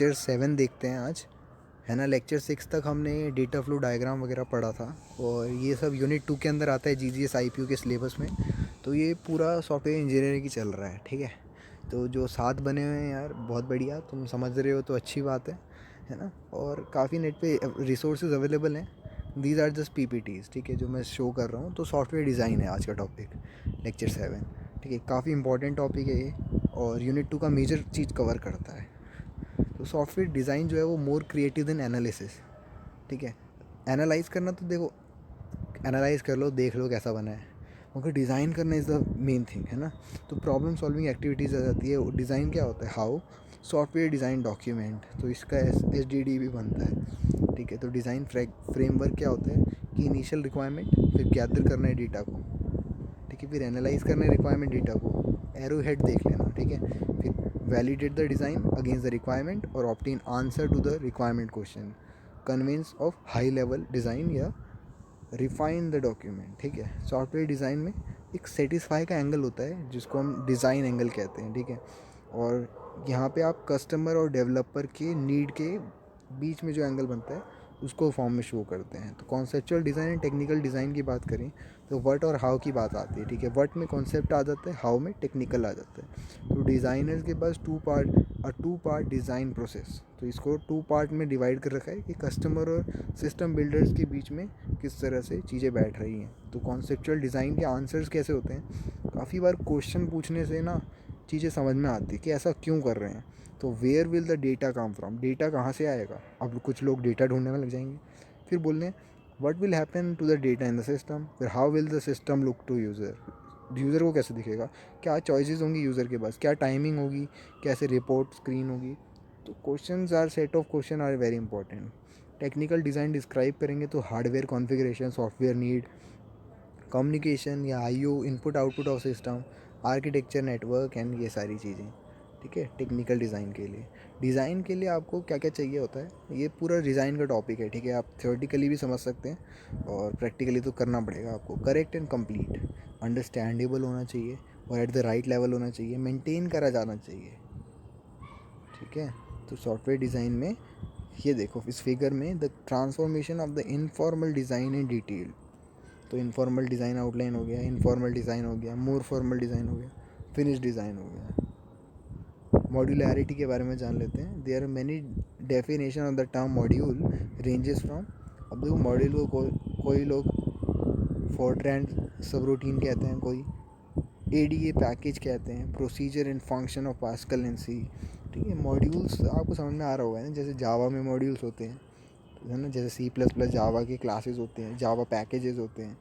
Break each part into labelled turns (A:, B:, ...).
A: Lecture 7 देखते हैं आज, है ना। लेक्चर 6 तक हमने डेटा फ्लो डायग्राम वगैरह पढ़ा था और ये सब यूनिट 2 के अंदर आता है GGS IPU के सिलेबस में। तो ये पूरा सॉफ्टवेयर इंजीनियरिंग की चल रहा है, ठीक है। तो जो 7 बने हुए हैं यार, बहुत बढ़िया, तुम समझ रहे हो तो अच्छी बात है ना। और काफ़ी नेट पे रिसोर्सेज अवेलेबल हैं। दीज आर जस्ट PPTs, ठीक है, जो मैं शो कर रहा हूँ। तो सॉफ्टवेयर डिज़ाइन है आज का टॉपिक, लेक्चर 7, ठीक है। काफ़ी इंपॉर्टेंट टॉपिक है ये और यूनिट 2 का मेजर चीज़ कवर करता है। तो सॉफ्टवेयर डिज़ाइन जो है वो मोर क्रिएटिव देन एनालिसिस, ठीक है। एनालाइज करना तो देखो, एनालाइज कर लो, देख लो कैसा बना है, मगर डिज़ाइन करना इज़ द मेन थिंग, है ना। तो प्रॉब्लम सॉल्विंग एक्टिविटीज़ आ जाती है। डिज़ाइन क्या होता है, हाउ सॉफ्टवेयर डिज़ाइन डॉक्यूमेंट, तो इसका SDD भी बनता है, ठीक है। तो डिज़ाइन फ्रेमवर्क क्या होता है कि इनिशियल रिक्वायरमेंट, फिर गैदर करना है डेटा को, ठीक है, फिर एनालाइज करना है रिक्वायरमेंट डेटा को, एरो हेड देख लेना, ठीक है। फिर validate the design against the requirement और obtain answer to the requirement question, convince of high level design या रिफाइन द डॉक्यूमेंट, ठीक है। सॉफ्टवेयर डिज़ाइन में एक सेटिस्फाई का एंगल होता है जिसको हम डिज़ाइन एंगल कहते हैं, ठीक है। और यहाँ पे आप कस्टमर और डेवलपर के नीड के बीच में जो एंगल बनता है उसको फॉर्म में शो करते हैं। तो conceptual design and technical design की बात करें तो व्हाट और हाउ की बात आती है, ठीक है। व्हाट में कॉन्सेप्ट आ जाता है, हाउ में टेक्निकल आ जाता है। तो डिज़ाइनर्स के पास टू पार्ट डिज़ाइन प्रोसेस, तो इसको 2 पार्ट में डिवाइड कर रखा है कि कस्टमर और सिस्टम बिल्डर्स के बीच में किस तरह से चीज़ें बैठ रही हैं। तो कॉन्सेप्चुअल डिज़ाइन के आंसर्स कैसे होते हैं, काफ़ी बार क्वेश्चन पूछने से ना चीज़ें समझ में आती है कि ऐसा क्यों कर रहे हैं। तो where will the data come from, data कहाँ से आएगा। अब कुछ लोग डेटा ढूंढने में लग जाएंगे। फिर बोलने what will happen to the data in the system, फिर how will the system look to user, user को कैसे दिखेगा, क्या चॉइसेस होंगी यूज़र के पास, क्या टाइमिंग होगी, कैसे रिपोर्ट स्क्रीन होगी। तो questions are set of question are very important. Technical design describe करेंगे तो hardware configuration, software need, communication या IO, input output of system, architecture, network and ये सारी चीज़ें, ठीक है। टेक्निकल डिज़ाइन के लिए आपको क्या क्या चाहिए होता है, ये पूरा डिज़ाइन का टॉपिक है, ठीक है। आप थियोरेटिकली भी समझ सकते हैं और प्रैक्टिकली तो करना पड़ेगा आपको। करेक्ट एंड कंप्लीट, अंडरस्टैंडेबल होना चाहिए और एट द राइट लेवल होना चाहिए, मेंटेन करा जाना चाहिए, ठीक है। तो सॉफ्टवेयर डिज़ाइन में ये देखो इस फिगर में, the transformation of the informal design in detail. तो इनफॉर्मल डिज़ाइन आउटलाइन हो गया, इनफॉर्मल डिज़ाइन हो गया, मोर फॉर्मल डिज़ाइन हो गया, फिनिश डिज़ाइन हो गया। मॉड्यूलैरिटी के बारे में जान लेते हैं। There are many definition of the term module ranges from, अब देखो मॉड्यूल को कोई लोग फोर्ट्रान सब रूटीन कहते हैं, कोई ADA पैकेज कहते हैं, procedure and function of Pascal and C, ठीक है। मॉड्यूल्स आपको समझ में आ रहा होगा ना, जैसे जावा में मॉड्यूल्स होते हैं, है ना, जैसे C++ जावा के क्लासेस होते हैं, जावा पैकेजेस होते हैं।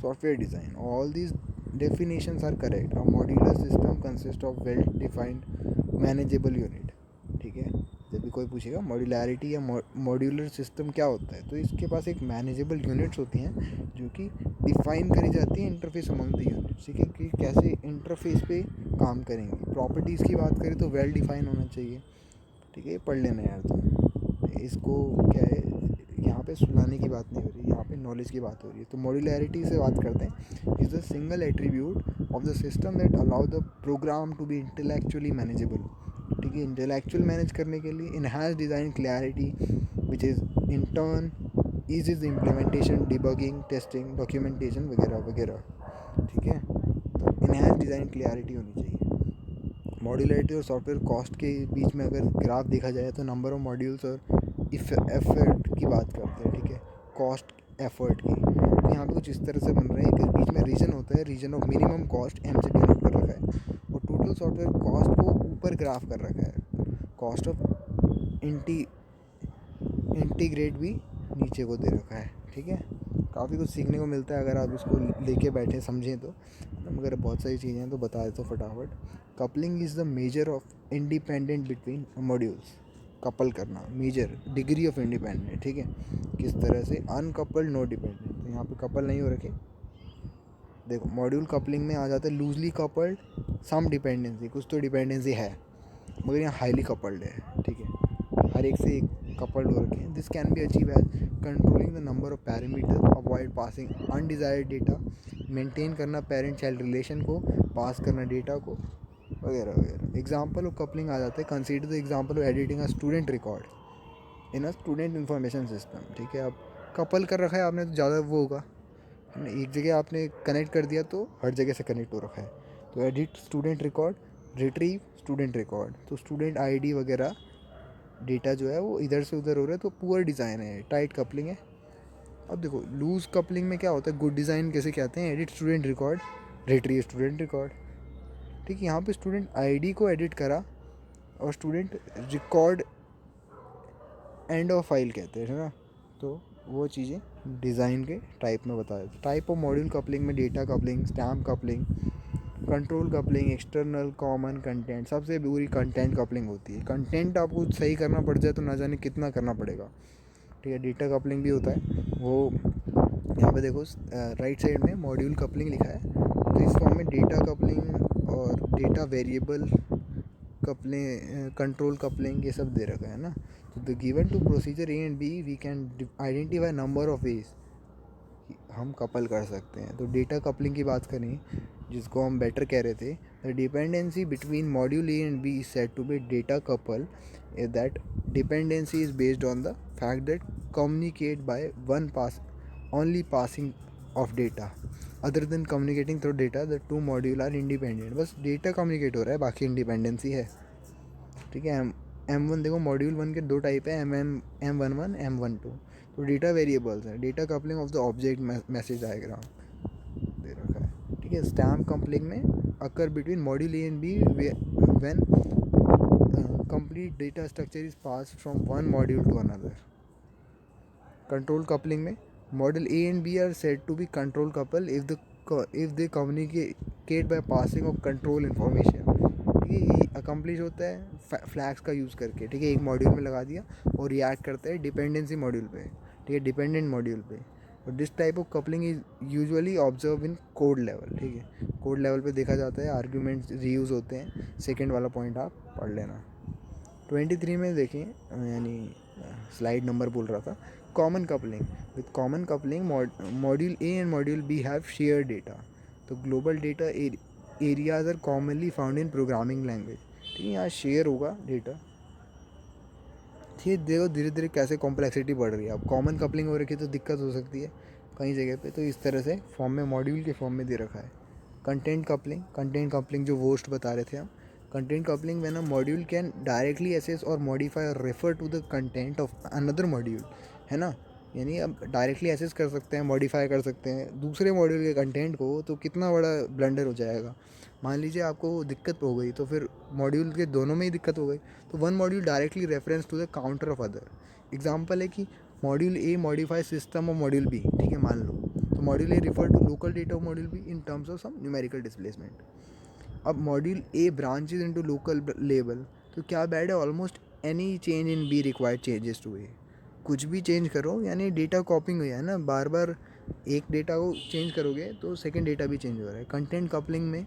A: Software design, all these definitions are correct. A modular system consists of well defined manageable unit, ठीक है। जब भी कोई पूछेगा मॉड्यूलैरिटी या मॉड्यूलर सिस्टम क्या होता है, तो इसके पास एक मैनेजेबल यूनिट्स होती हैं जो कि डिफाइन करी जाती है इंटरफेस अमंग द यूनिट्स, ठीक है, कि कैसे इंटरफेस पे काम करेंगे। प्रॉपर्टीज़ की बात करें तो वेल डिफाइन होना चाहिए, ठीक है। पढ़ लेना यार तुम, इसको क्या है, यहाँ पे सुनाने की बात नहीं हो रही, यहाँ पे नॉलेज की बात हो रही है। तो मॉड्यूलैरिटी से बात करते हैं, is the single attribute of the system that allow the program to be intellectually manageable, ठीक है। इंटेलेक्चुअल मैनेज करने के लिए enhance design clarity which is in turn is implementation, debugging, testing, documentation वगैरह वगैरह, ठीक है। तो इनहांस डिज़ाइन क्लैरिटी होनी चाहिए। मॉड्यूलैरिटी और सॉफ्टवेयर कॉस्ट के बीच में अगर ग्राफ देखा जाए तो नंबर ऑफ मॉड्यूल्स और एफर्ट की बात करते हैं, ठीक है, कॉस्ट एफर्ट की। तो यहाँ पे कुछ इस तरह से बन रहा है कि बीच में रीजन होता है, region of minimum cost M से डिनोट कर रखा है, और टोटल सॉफ्टवेयर कॉस्ट को ऊपर ग्राफ कर रखा है, कॉस्ट ऑफ इंटीग्रेट भी नीचे को दे रखा है, ठीक है। काफ़ी कुछ सीखने को मिलता है अगर आप इसको लेके बैठे समझें तो, मगर बहुत सारी चीज़ें हैं तो बता देता हूँ फटाफट। Coupling is the measure of independent between modules, couple करना, मेजर डिग्री ऑफ इंडिपेंडेंट, ठीक है, किस तरह से। अनकपल्ड नो डिपेंडेंट, तो यहाँ पे कपल नहीं हो रखे। देखो मॉड्यूल कपलिंग में आ जाता है लूजली कपल्ड, सम डिपेंडेंसी, कुछ तो डिपेंडेंसी है, मगर यहाँ हाईली कपल्ड है, ठीक है, हर एक से एक कपल्ड हो रखे हैं। This can be achieve as controlling the number of parameter, avoid passing undesired data, maintain करना पेरेंट चाइल्ड रिलेशन को, पास करना डेटा को, वगैरह वगैरह। एग्जाम्पल ऑफ कपलिंग आ जाता है, consider the example of editing a student record in a student information system. ठीक है, अब कपल कर रखा है आपने तो ज़्यादा वो होगा, एक जगह आपने कनेक्ट कर दिया तो हर जगह से कनेक्ट हो रखा है। तो edit student record, retrieve student record, तो स्टूडेंट आईडी वगैरह डेटा जो है वो इधर से उधर हो रहा है, तो पुअर डिज़ाइन है, टाइट कपलिंग है। अब देखो लूज कपलिंग में क्या होता है, गुड डिज़ाइन कैसे कहते हैं, edit student record, retrieve student record. ठीक है, यहाँ पे स्टूडेंट आईडी को एडिट करा और student record end of file कहते हैं, है ना। तो वो चीज़ें डिज़ाइन के टाइप में बताया। टाइप ऑफ मॉड्यूल कपलिंग में data coupling, stamp coupling, control coupling, external, common, content. सबसे बुरी कंटेंट कपलिंग होती है। कंटेंट आपको सही करना पड़ जाए तो ना जाने कितना करना पड़ेगा। ठीक है, डेटा कपलिंग भी होता है वो। यहाँ पे देखो राइट साइड में मॉड्यूल कपलिंग लिखा है, तो इस फॉर्म में डेटा कपलिंग और data variable coupling, control coupling, ये सब दे रखा है ना। तो the given to procedure A and B we can identify number of ways हम कपल कर सकते हैं। तो डेटा कपलिंग की बात करें, जिसको हम बेटर कह रहे थे, the dependency between module A and B is said to be data couple if that dependency is based on the fact that communicate by one pass only passing of data other than communicating through data, the two module are independent. बस data communicate हो रहा है, बाकी independency है। ठीक है, M1 देखो, module 1 के दो टाइप है, M11 M12। तो डेटा वेरिएबल्स है, data coupling of the object message diagram दे रखा है। ठीक है, स्टैम्प कपलिंग में occur between module A and B when complete data structure is pass from one module to another. Control coupling में module A and B are said to be control couple if they communicate by passing of control information. ठीक है, ये accomplish होता है flags का use करके। ठीक है, एक मॉड्यूल में लगा दिया और रिएक्ट करता है डिपेंडेंसी मॉड्यूल पे। ठीक है, डिपेंडेंट मॉड्यूल पे। और this type of coupling is usually observe in code level. ठीक है, कोड लेवल पे देखा जाता है, आर्ग्यूमेंट्स रीयूज़ होते हैं। सेकेंड वाला पॉइंट आप पढ़ लेना। 23 में देखें, यानी स्लाइड नंबर बोल रहा था, common coupling. With common coupling module A and module B have share data. तो global data areas are commonly found in programming language. ठीक है, यहाँ शेयर होगा डेटा। ठीक है, देखो धीरे धीरे कैसे कॉम्प्लेक्सिटी बढ़ रही है। अब कॉमन कपलिंग हो रखी है तो दिक्कत हो सकती है कई जगह पे। तो इस तरह से फॉर्म में, मॉड्यूल के फॉर्म में दे रखा है। कंटेंट कपलिंग जो वोस्ट बता रहे थे हम। Content coupling when a module can directly access or modify or refer to the content of another module, है ना। यानी अब डायरेक्टली एसेस कर सकते हैं, मॉडिफाई कर सकते हैं दूसरे मॉड्यूल के कंटेंट को, तो कितना बड़ा ब्लंडर हो जाएगा। मान लीजिए आपको दिक्कत हो गई, तो फिर मॉड्यूल के दोनों में ही दिक्कत हो गई, तो one module directly reference to the counter of other. Example है कि module A modify system of module B. ठीक है, मान लो, तो module A refer to local data of module B in terms of some numerical displacement. अब module A branches into local label, तो क्या बैड है, almost any change in B required changes to A. कुछ भी change करो, यानी data कॉपिंग हुई है ना, बार बार एक डेटा को चेंज करोगे तो सेकेंड डेटा भी चेंज हो रहा है। कंटेंट कपलिंग में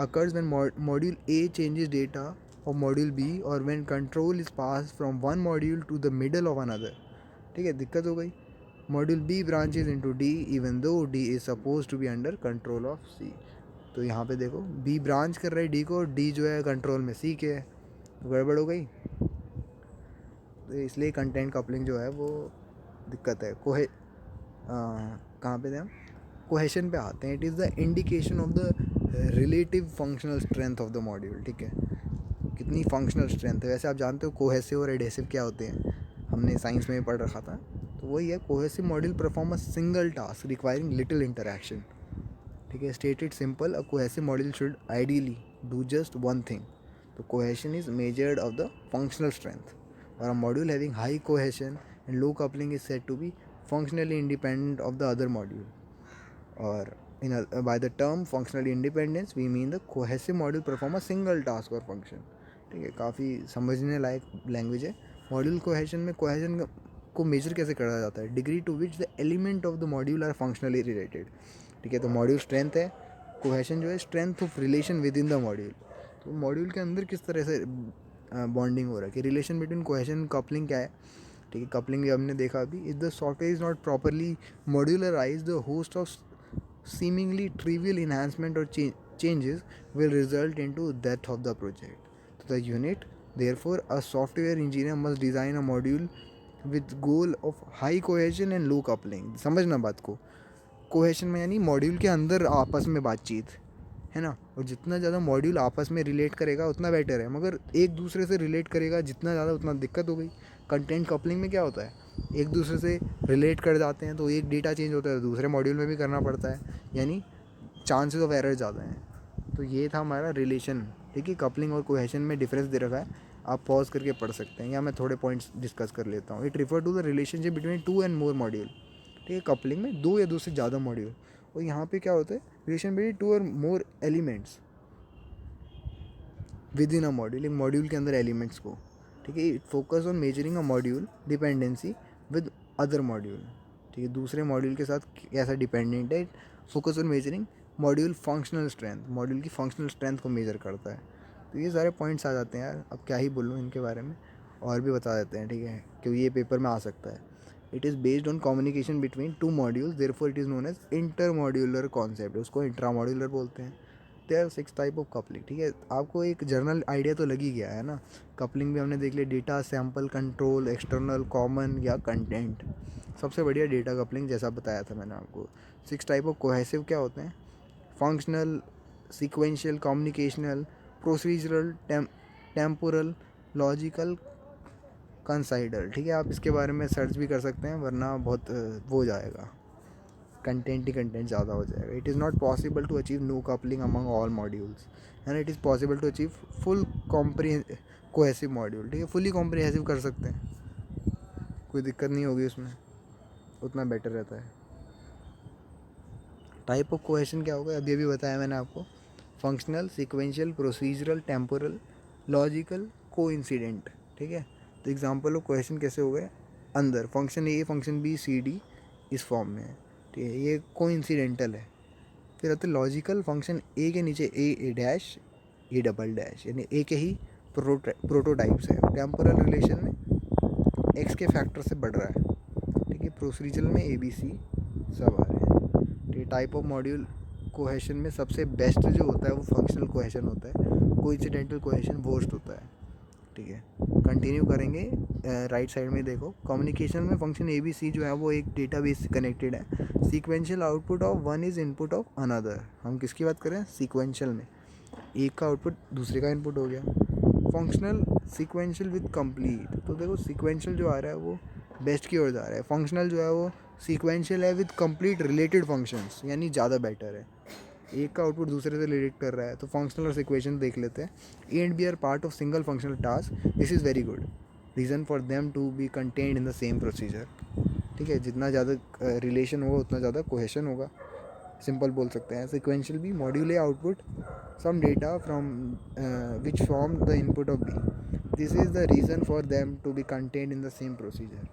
A: occurs when module A changes data of module B or when control is passed from one module to the middle of another। ठीक है, दिक्कत हो गई। Module B branches into D even though D is supposed to be under control of C। तो यहाँ पे देखो B branch कर रहा है D को, D जो है कंट्रोल में C के है, तो गड़बड़ हो गई। तो इसलिए कंटेंट कपलिंग जो है वो दिक्कत है। कहाँ पे थे हम, कोहेशन पे आते हैं। It is the indication of the relative functional strength of the module. ठीक है, कितनी फंक्शनल स्ट्रेंथ है। वैसे आप जानते हो कोहेसिव और एडेसिव क्या होते हैं, हमने साइंस में पढ़ रखा था। तो वही है, cohesive module perform a single task requiring little interaction. ठीक है, stated simple, a cohesive module should ideally do just one thing. तो cohesion is measured of the functional strength, और a module having high cohesion and low coupling is said to be functionally independent of the other module। Or by the term functional independence we mean the cohesive module perform a single task or function। ठीक है, काफ़ी समझने लायक language है। Module cohesion में cohesion को measure कैसे करा जाता है, degree to which the element of the module are functionally related. ठीक है, तो मॉड्यूल स्ट्रेंथ है, कोहेशन जो है strength of relation within the module. तो मॉड्यूल के अंदर किस तरह से बॉन्डिंग हो रहा है, कि रिलेशन बिटवीन कोहेशन कपलिंग क्या है। ठीक है, कपलिंग हमने देखा अभी। If the software is not properly modularize the host of seemingly trivial enhancement और changes will result into death of the project. So the unit, therefore, a software engineer must design a module with goal of high cohesion and low coupling. समझना बात को, cohesion में यानी module के अंदर आपस में बातचीत, है ना, और जितना ज़्यादा मॉड्यूल आपस में रिलेट करेगा उतना बेटर है, मगर एक दूसरे से रिलेट करेगा जितना ज़्यादा उतना दिक्कत हो गई. कंटेंट कपलिंग में क्या होता है, एक दूसरे से रिलेट कर जाते हैं तो एक डेटा चेंज होता है तो दूसरे मॉड्यूल में भी करना पड़ता है, यानी चांसेस ऑफ एरर ज़्यादा हैं. तो ये था हमारा रिलेशन. ठीक है, कपलिंग और कोहेशन में डिफरेंस दे रखा है, आप पॉज करके पढ़ सकते हैं, या मैं थोड़े पॉइंट्स डिस्कस कर लेता हूँ. It refer to the relationship between 2 and more module. ठीक है, कपलिंग में 2 या 2 से ज़्यादा मॉड्यूल, और यहाँ पे क्या होता है, रिलेशन बिटवीन 2 और more elements with in a module, एक मॉड्यूल के अंदर एलिमेंट्स को. ठीक है, it focus on measuring a module dependency with other module. ठीक है, दूसरे मॉड्यूल के साथ कैसा डिपेंडेंट है. Focus on measuring module functional strength, module की फंक्शनल स्ट्रेंथ को मेजर करता है. तो ये सारे पॉइंट्स आ जाते हैं यार, अब क्या ही बोलूँ इनके बारे में, और भी बता देते हैं. ठीक है, क्योंकि ये पेपर में आ सकता है. It is based on communication between 2 modules, therefore it is known as inter modular concept, उसको इंट्रा मॉड्यूलर बोलते हैं. There 6 type of coupling. ठीक है, आपको एक जर्नल आइडिया तो लग ही गया है ना. कपलिंग भी हमने देख लिया, data, sample, control, external, common या कंटेंट. सबसे बढ़िया डेटा कपलिंग, जैसा बताया था मैंने आपको. 6 टाइप ऑफ कोहेसिव क्या होते हैं, functional, sequential, communicational, procedural, temporal, logical, coincidental. ठीक है, आप इसके बारे में सर्च भी कर सकते हैं, वरना बहुत वो हो जाएगा, कंटेंट ही कंटेंट ज़्यादा हो जाएगा. It is not possible to achieve no coupling among all modules, and it is possible to achieve full cohesive module. ठीक है, फुली कॉम्प्रिहेंसिव कर सकते हैं, कोई दिक्कत नहीं होगी उसमें, उतना बेटर रहता है. टाइप ऑफ कोहेशन क्या होगा, अभी बताया मैंने आपको, functional, sequential, procedural, temporal, logical, coincident. ठीक है, तो एग्जांपल ऑफ कोहेशन कैसे हो गए, अंदर फंक्शन ए, फंक्शन बी, सी, डी इस फॉर्म में है. ठीक है, ये कोइंसिडेंटल है. फिर आते लॉजिकल, फंक्शन ए के नीचे ए डैश, ए डबल डैश, यानी ए के ही प्रोटोटाइप्स है. टेम्पोरल रिलेशन में एक्स के फैक्टर से बढ़ रहा है. ठीक है, प्रोसीजरल में ए बी सी सब आ रहे हैं. टाइप ऑफ मॉड्यूल कोहेशन में सबसे बेस्ट जो होता है वो फंक्शनल कोहेशन होता है, कोइंसिडेंटल कोहेशन वर्स्ट होता है. ठीक है, कंटिन्यू करेंगे. राइट साइड में देखो, कम्युनिकेशन में फंक्शन ए बी सी जो है वो एक डेटाबेस से कनेक्टेड है. Sequential output of one is input of another. हम किसकी बात करें, सीक्वेंशियल में एक का आउटपुट दूसरे का इनपुट हो गया. Functional, sequential with complete. तो देखो सीक्वेंशियल जो आ रहा है वो बेस्ट की ओर जा रहा है, फंक्शनल जो है वो सीक्वेंशियल है विद कंप्लीट रिलेटेड फंक्शंस, यानी ज़्यादा बेटर है. एक का आउटपुट दूसरे से रिलेट कर रहा है, तो फंक्शनल और सीक्वेंशियल देख लेते हैं. A and B are part of single functional task, this is very good reason for them to be contained in the same procedure. ठीक है, जितना ज़्यादा रिलेशन होगा उतना ज़्यादा कोहेशन होगा, सिंपल बोल सकते हैं. सीक्वेंशियल भी module A output some data from which form the input of B, this is the reason for them to be contained in the same procedure.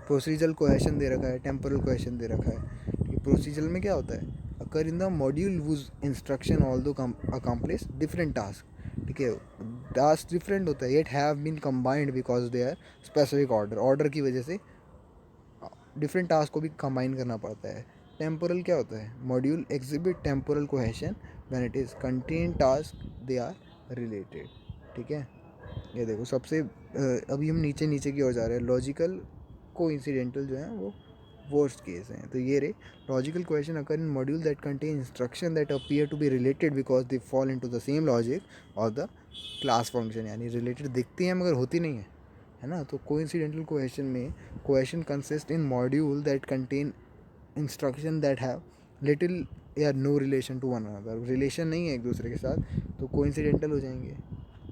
A: Procedural cohesion दे रखा है, टेम्पोरल कोहेशन दे रखा है. प्रोसीजरल में क्या होता है, occur in the module whose instruction although accomplish different task. ठीक है, टास्क डिफरेंट होता है, yet have been combined because they are specific order, order की वजह से डिफरेंट टास्क को भी कंबाइन करना पड़ता है. टेम्पोरल क्या होता है, module exhibit temporal cohesion when it is contain task they are related. ठीक है, ये देखो सबसे अभी हम नीचे नीचे की ओर जा रहे हैं. लॉजिकल कोइंसिडेंटल जो है वो वर्स्ट केस हैं. तो ये रे logical cohesion occur in module that contain instruction that appear to be related because they fall into the same logic और द क्लास फंक्शन, यानी रिलेटेड दिखती हैं मगर होती नहीं है ना. तो कोइंसिडेंटल कोहेशन में cohesion consist in module that contain instruction that have little या no relation to one another, relation नहीं है एक दूसरे के साथ, तो कोइंसिडेंटल हो जाएंगे,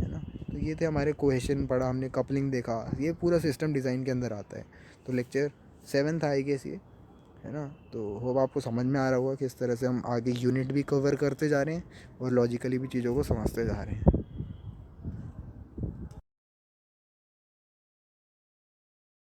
A: है ना. तो ये थे हमारे कोहेशन पढ़ा हमने, कपलिंग देखा, ये पूरा सिस्टम डिज़ाइन के अंदर आता है. तो लेक्चर 7 था आई गेस ये, है ना. तो होप आपको समझ में आ रहा होगा किस तरह से हम आगे यूनिट भी कवर करते जा रहे हैं और लॉजिकली भी चीज़ों को समझते जा रहे हैं.